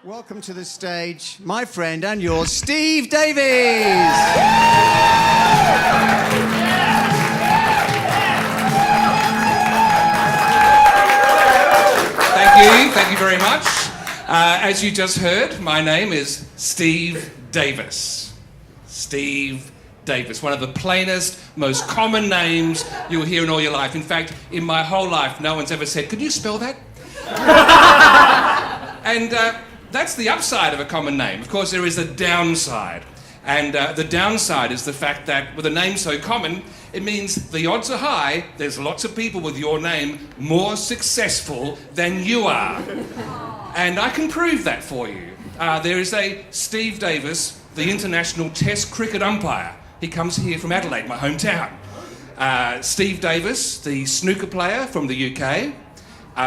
Welcome to the stage, my friend and yours, Steve Davies. Thank you very much. As you just heard, my name is Steve Davis. Steve Davis, one of the plainest, most common names you'll hear in all your life. In fact, in my whole life, no one's ever said, "Could you spell that?" And that's the upside of a common name. Of course, there is a downside. And the downside is the fact that with a name so common, it means the odds are high, there's lots of people with your name more successful than you are. And I can prove that for you. There is a Steve Davis, the international test cricket umpire. He comes here from Adelaide, my hometown. Steve Davis, the snooker player from the UK.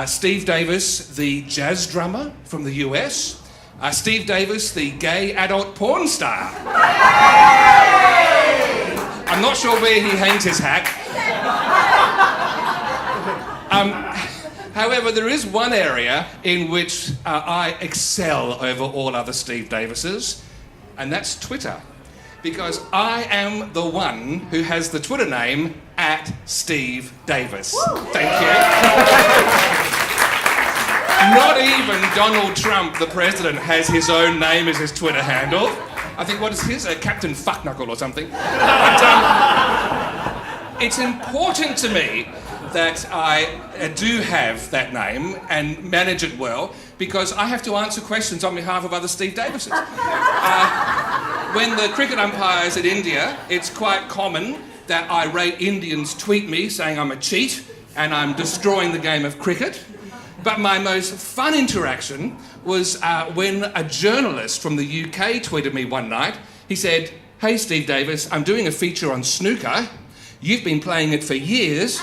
Steve Davis, the jazz drummer from the US. Steve Davis, the gay adult porn star. I'm not sure where he hangs his hat. However, there is one area in which I excel over all other Steve Davises, and that's Twitter. Because I am the one who has the Twitter name @SteveDavis. Thank you. Not even Donald Trump, the president, has his own name as his Twitter handle. I think, what is his? Captain Fuckknuckle or something. But it's important to me that I do have that name and manage it well, because I have to answer questions on behalf of other Steve Davises. When the cricket umpires at India, it's quite common that irate Indians tweet me saying I'm a cheat and I'm destroying the game of cricket. But my most fun interaction was when a journalist from the UK tweeted me one night. He said, "Hey Steve Davis, I'm doing a feature on snooker. You've been playing it for years.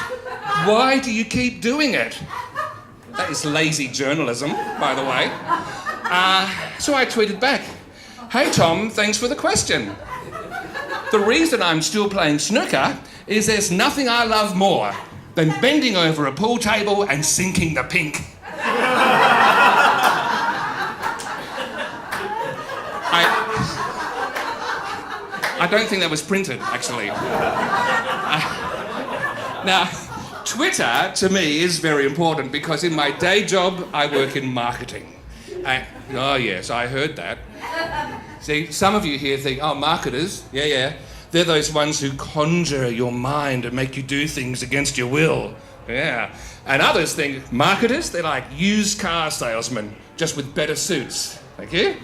Why do you keep doing it?" That is lazy journalism, by the way. So I tweeted back, "Hey Tom, thanks for the question. The reason I'm still playing snooker is there's nothing I love more than bending over a pool table and sinking the pink." I don't think that was printed, actually. Now, Twitter, to me, is very important because in my day job, I work in marketing. Oh, yes, I heard that. See, some of you here think, oh, marketers, yeah. They're those ones who conjure your mind and make you do things against your will. Yeah. And others think marketers, they're like used car salesmen, just with better suits. Thank you.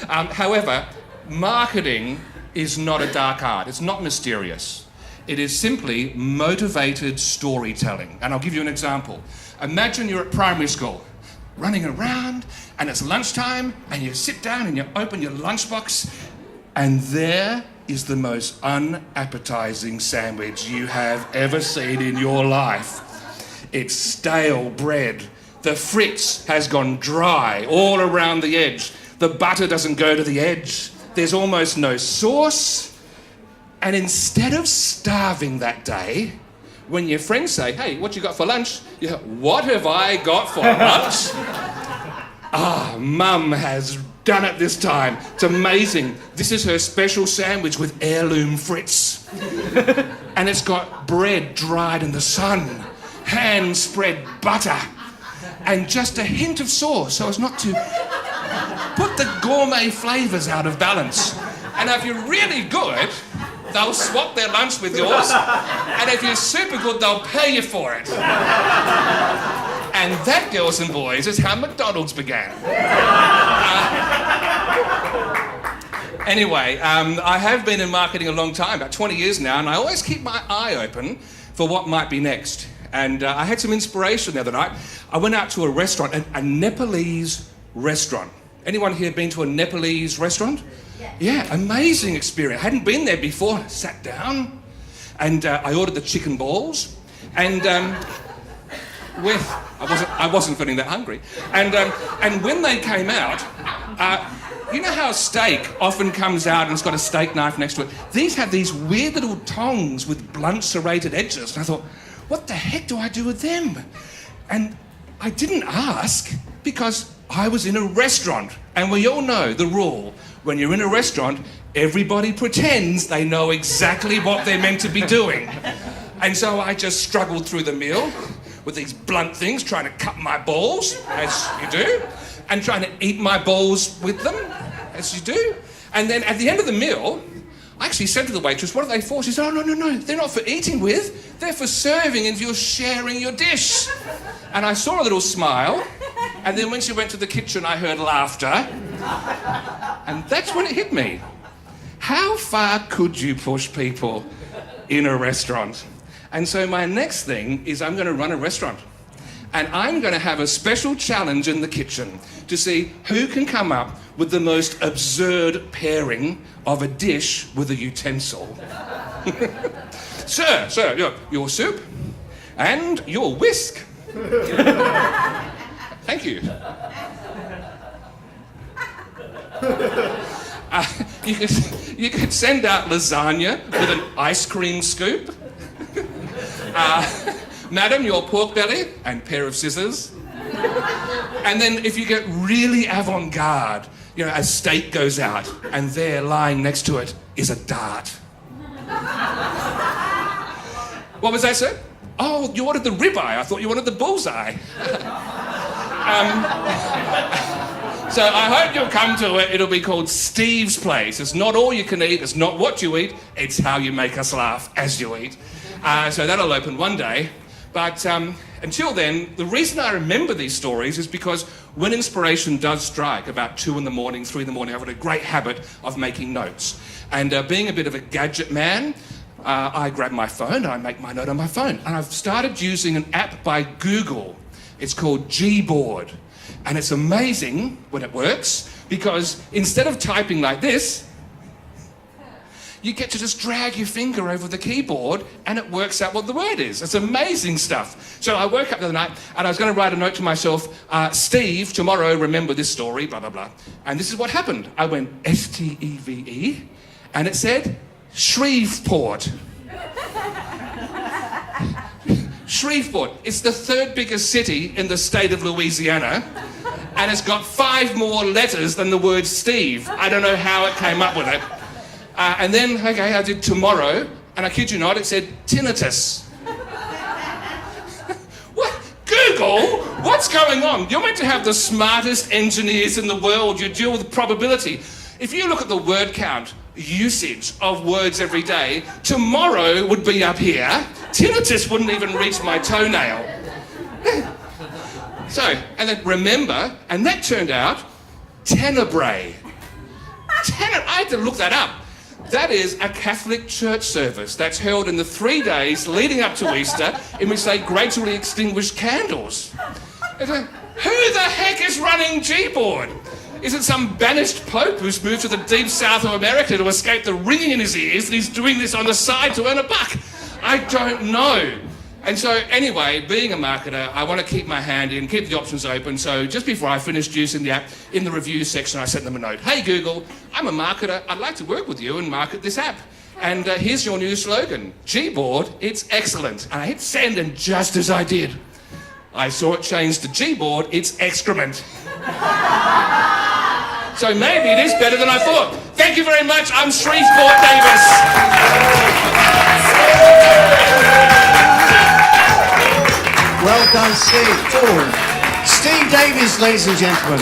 However, marketing is not a dark art. It's not mysterious. It is simply motivated storytelling. And I'll give you an example. Imagine you're at primary school, running around, and it's lunchtime, and you sit down and you open your lunchbox, and there is the most unappetizing sandwich you have ever seen in your life. It's stale bread. The fritz has gone dry all around the edge. The butter doesn't go to the edge. There's almost no sauce. And instead of starving that day, when your friends say, "Hey, what you got for lunch?" you go, "What have I got for lunch?" Mum has done it this time. It's amazing. This is her special sandwich with heirloom fritz. And it's got bread dried in the sun, hand-spread butter, and just a hint of sauce so as not to put the gourmet flavours out of balance. And if you're really good, they'll swap their lunch with yours. And if you're super good, they'll pay you for it. And that, girls and boys, is how McDonald's began. Anyway, I have been in marketing a long time, about 20 years now, and I always keep my eye open for what might be next. And I had some inspiration the other night. I went out to a restaurant, a Nepalese restaurant. Anyone here been to a Nepalese restaurant? Yeah, amazing experience. I hadn't been there before. I sat down and I ordered the chicken balls, and I wasn't feeling that hungry. And when they came out, you know how steak often comes out and it's got a steak knife next to it? These have these weird little tongs with blunt serrated edges. And I thought, what the heck do I do with them? And I didn't ask because I was in a restaurant. And we all know the rule. When you're in a restaurant, everybody pretends they know exactly what they're meant to be doing. And so I just struggled through the meal with these blunt things, trying to cut my balls, as you do, and trying to eat my balls with them, as you do. And then at the end of the meal, I actually said to the waitress, what are they for? She said, oh, no, they're not for eating with. They're for serving and you're sharing your dish. And I saw a little smile. And then when she went to the kitchen, I heard laughter. And that's when it hit me. How far could you push people in a restaurant? And so my next thing is I'm going to run a restaurant. And I'm going to have a special challenge in the kitchen to see who can come up with the most absurd pairing of a dish with a utensil. Sir, your soup and your whisk. Thank you. You could send out lasagna with an ice cream scoop. Madam, your pork belly and pair of scissors. And then if you get really avant-garde, a steak goes out and there lying next to it is a dart. What was that, sir? Oh, you ordered the ribeye. I thought you wanted the bullseye. So I hope you'll come to it. It'll be called Steve's Place. It's not all you can eat. It's not what you eat. It's how you make us laugh as you eat. So that'll open one day. But until then, the reason I remember these stories is because when inspiration does strike about 2 in the morning, 3 in the morning, I've got a great habit of making notes. And being a bit of a gadget man, I grab my phone and I make my note on my phone. And I've started using an app by Google. It's called Gboard. And it's amazing when it works because instead of typing like this, you get to just drag your finger over the keyboard and it works out what the word is. It's amazing stuff. So I woke up the other night and I was going to write a note to myself, Steve, tomorrow remember this story, blah, blah, blah. And this is what happened. I went Steve and it said Shreveport. Shreveport. It's the 3rd biggest city in the state of Louisiana and it's got 5 more letters than the word Steve. I don't know how it came up with it. And then, I did tomorrow, and I kid you not, it said tinnitus. What? Google? What's going on? You're meant to have the smartest engineers in the world. You deal with probability. If you look at the word count, usage of words every day, tomorrow would be up here. Tinnitus wouldn't even reach my toenail. So, and then remember, and that turned out tenebrae. I had to look that up. That is a Catholic church service that's held in the 3 days leading up to Easter in which they gradually extinguish candles. Who the heck is running Gboard? Is it some banished pope who's moved to the deep south of America to escape the ringing in his ears and he's doing this on the side to earn a buck? I don't know. And so anyway, being a marketer, I want to keep my hand in, keep the options open. So just before I finished using the app, in the review section, I sent them a note. Hey Google, I'm a marketer. I'd like to work with you and market this app. And here's your new slogan, Gboard, it's excellent. And I hit send, and just as I did, I saw it change to Gboard, it's excrement. So maybe it is better than I thought. Thank you very much. I'm Shreveport Davis. Well done, Steve. Steve Davies, ladies and gentlemen.